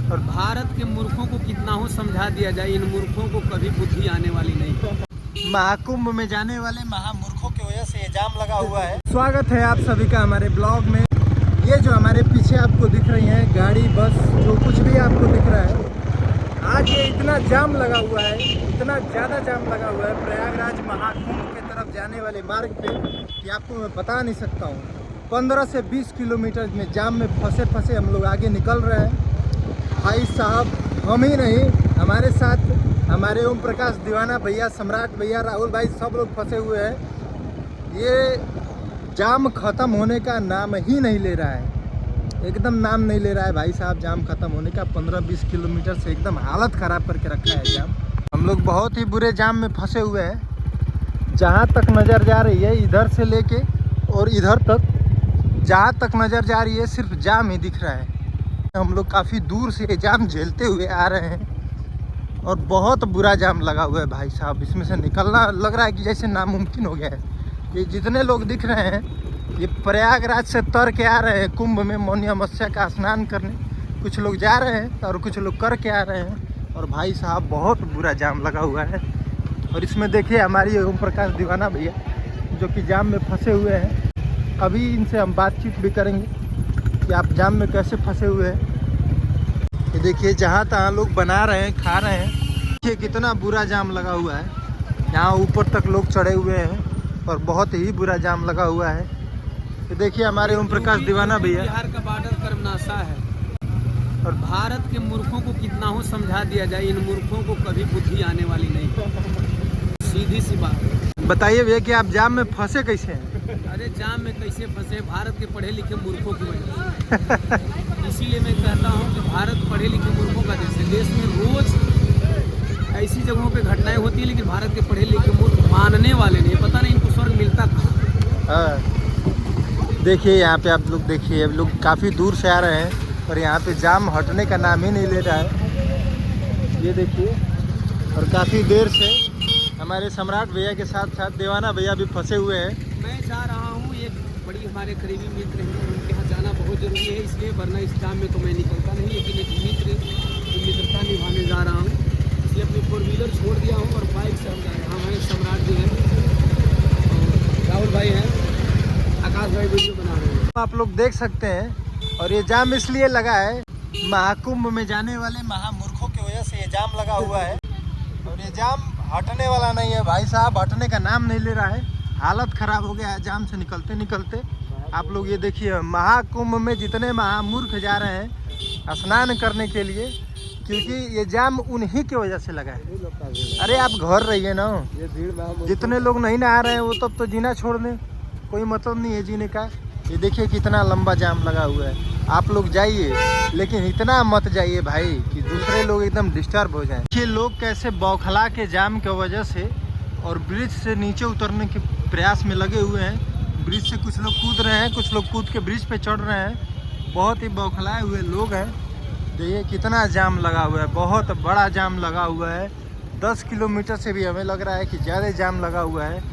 और भारत के मूर्खों को कितना हो समझा दिया जाए, इन मूर्खों को कभी बुद्धि आने वाली नहीं। महाकुंभ में जाने वाले महामूर्खों की वजह से ये जाम लगा हुआ है। स्वागत है आप सभी का हमारे ब्लॉग में। ये जो हमारे पीछे आपको दिख रही है गाड़ी, बस, जो कुछ भी आपको दिख रहा है, आज ये इतना जाम लगा हुआ है, इतना ज़्यादा जाम लगा हुआ है प्रयागराज महाकुंभ के तरफ जाने वाले मार्ग पे कि आपको मैं बता नहीं सकता हूँ। 15 से 20 किलोमीटर में जाम में फंसे फंसे हम लोग आगे निकल रहे हैं। भाई साहब, हम ही नहीं, हमारे साथ हमारे ओम प्रकाश दीवाना भैया, सम्राट भैया, राहुल भाई, सब लोग फंसे हुए हैं। ये जाम ख़त्म होने का नाम ही नहीं ले रहा है, एकदम नाम नहीं ले रहा है भाई साहब जाम ख़त्म होने का। 15-20 किलोमीटर से एकदम हालत ख़राब करके रखा है जाम। हम लोग बहुत ही बुरे जाम में फंसे हुए हैं। जहाँ तक नज़र जा रही है, इधर से लेके और इधर तक, जहाँ तक नज़र जा रही है सिर्फ जाम ही दिख रहा है। हम लोग काफ़ी दूर से जाम झेलते हुए आ रहे हैं और बहुत बुरा जाम लगा हुआ है भाई साहब। इसमें से निकलना लग रहा है कि जैसे नामुमकिन हो गया है। ये जितने लोग दिख रहे हैं ये प्रयागराज से तर के आ रहे हैं कुंभ में मौनी अमावस्या का स्नान करने। कुछ लोग जा रहे हैं और कुछ लोग करके आ रहे हैं। और भाई साहब बहुत बुरा जाम लगा हुआ है। और इसमें देखिए हमारी ओम प्रकाश दीवाना भैया जो कि जाम में फंसे हुए हैं। अभी इनसे हम बातचीत भी करेंगे कि आप जाम में कैसे फंसे हुए हैं। ये देखिए जहाँ तहाँ लोग बना रहे हैं, खा रहे हैं। देखिए कितना बुरा जाम लगा हुआ है। यहाँ ऊपर तक लोग चढ़े हुए हैं और बहुत ही बुरा जाम लगा हुआ है। ये देखिए हमारे ओम प्रकाश दीवाना भैया। बिहार का बॉर्डर कर्मनाशा है और भारत के मूर्खों को कितना हो समझा दिया जाए, इन मूर्खों को कभी बुद्धि आने वाली नहीं। सीधी सी बात। बताइए भैया कि आप जाम में फंसे कैसे हैं? अरे जाम में कैसे फंसे? भारत के पढ़े लिखे मूर्खों की वजह से। इसीलिए मैं कहता हूँ कि भारत पढ़े लिखे मूर्खों का देश है। देश में रोज ऐसी जगहों पे घटनाएं होती है, लेकिन भारत के पढ़े लिखे मूर्ख मानने वाले नहीं। पता नहीं इनको स्वर्ग मिलता कहाँ। देखिए यहाँ पे आप लोग देखिए, अब लोग काफ़ी दूर से आ रहे हैं और यहाँ पे जाम हटने का नाम ही नहीं ले रहा है। ये देखिए, और काफ़ी देर से हमारे सम्राट भैया के साथ साथ दीवाना भैया भी फंसे हुए हैं। मैं जा रहा हूँ, एक बड़ी हमारे करीबी मित्र हैं, उनके यहाँ जाना बहुत ज़रूरी है, इसलिए वरना इस जाम में तो मैं निकलता नहीं। लेकिन एक मित्रता निभाने जा रहा हूँ, इसलिए अपनी 4 व्हीलर छोड़ दिया हूँ और बाइक से हम जा रहे हैं। हमारे सम्राट जी हैं, राहुल भाई हैं, आकाश भाई वीडियो बना रहे हैं। आप लोग देख सकते हैं। और ये जाम इसलिए लगा है, महाकुंभ में जाने वाले महामूर्खों की वजह से ये जाम लगा हुआ है। और ये जाम हटने वाला नहीं है भाई साहब, हटने का नाम नहीं ले रहा है। हालत ख़राब हो गया है जाम से निकलते निकलते। आप लोग ये देखिए, महाकुंभ में जितने महामूर्ख जा रहे हैं स्नान करने के लिए, क्योंकि ये जाम उन्हीं की वजह से लगा है। अरे आप घर रहिए ना, जितने लोग नहीं नहा रहे हैं वो तब तो जीना छोड़ दें, कोई मतलब नहीं है जीने का। ये देखिए कितना लंबा जाम लगा हुआ है। आप लोग जाइए, लेकिन इतना मत जाइए भाई कि दूसरे लोग एकदम डिस्टर्ब हो जाएं। ये लोग कैसे बौखला के जाम की वजह से और ब्रिज से नीचे उतरने के प्रयास में लगे हुए हैं। ब्रिज से कुछ लोग कूद रहे हैं, कुछ लोग कूद के ब्रिज पे चढ़ रहे हैं। बहुत ही बौखलाए हुए लोग हैं। देखिए कितना जाम लगा हुआ है, बहुत बड़ा जाम लगा हुआ है। 10 किलोमीटर से भी हमें लग रहा है कि ज़्यादा जाम लगा हुआ है।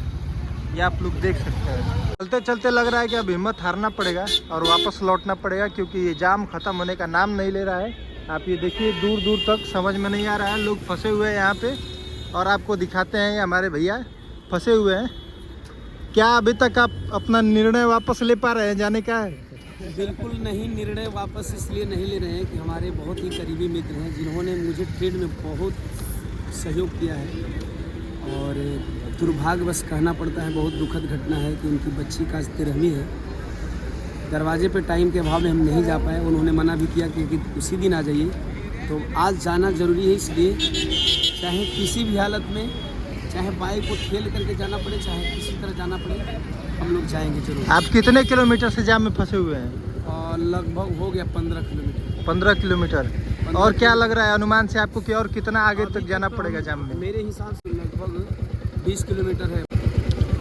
ये आप लोग देख सकते हैं। चलते चलते लग रहा है कि अब हिम्मत हारना पड़ेगा और वापस लौटना पड़ेगा, क्योंकि ये जाम ख़त्म होने का नाम नहीं ले रहा है। आप ये देखिए दूर दूर तक समझ में नहीं आ रहा है, लोग फंसे हुए हैं यहाँ पे। और आपको दिखाते हैं, ये हमारे भैया फंसे हुए हैं। क्या अभी तक आप अपना निर्णय वापस ले पा रहे हैं जाने का? बिल्कुल नहीं, निर्णय वापस इसलिए नहीं ले रहे हैं कि हमारे बहुत ही करीबी मित्र हैं, जिन्होंने मुझे ट्रेड में बहुत सहयोग किया है। और दुर्भाग्यवश कहना पड़ता है, बहुत दुखद घटना है कि उनकी बच्ची का 13वीं है। दरवाजे पे टाइम के अभाव में हम नहीं जा पाए। उन्होंने मना भी किया कि उसी दिन आ जाइए, तो आज जाना ज़रूरी है। इसलिए चाहे किसी भी हालत में, चाहे बाइक को ठेल करके जाना पड़े, चाहे किसी तरह जाना पड़े, हम लोग जाएंगे जरूर। आप कितने किलोमीटर से जाम में फंसे हुए हैं? और लगभग हो गया 15 किलोमीटर। 15 किलोमीटर। और क्या लग रहा है अनुमान से आपको कि और कितना आगे तक जाना पड़ेगा जाम में? मेरे हिसाब से लगभग 20 किलोमीटर है।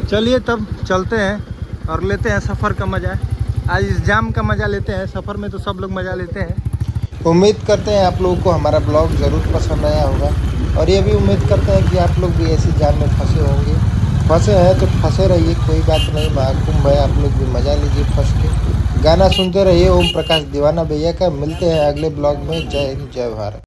चलिए तब चलते हैं और लेते हैं सफ़र का मज़ा। आज इस जाम का मज़ा लेते हैं, सफ़र में तो सब लोग मज़ा लेते हैं। उम्मीद करते हैं आप लोगों को हमारा ब्लॉग ज़रूर पसंद आया होगा, और ये भी उम्मीद करते हैं कि आप लोग भी ऐसी जाम में फंसे होंगे। फंसे हैं तो फंसे रहिए, कोई बात नहीं, महाकुंभ है, आप लोग भी मज़ा लीजिए फंस के। गाना सुनते रहिए ओम प्रकाश दीवाना भैया का। मिलते हैं अगले ब्लॉग में। जय हिंद जय भारत।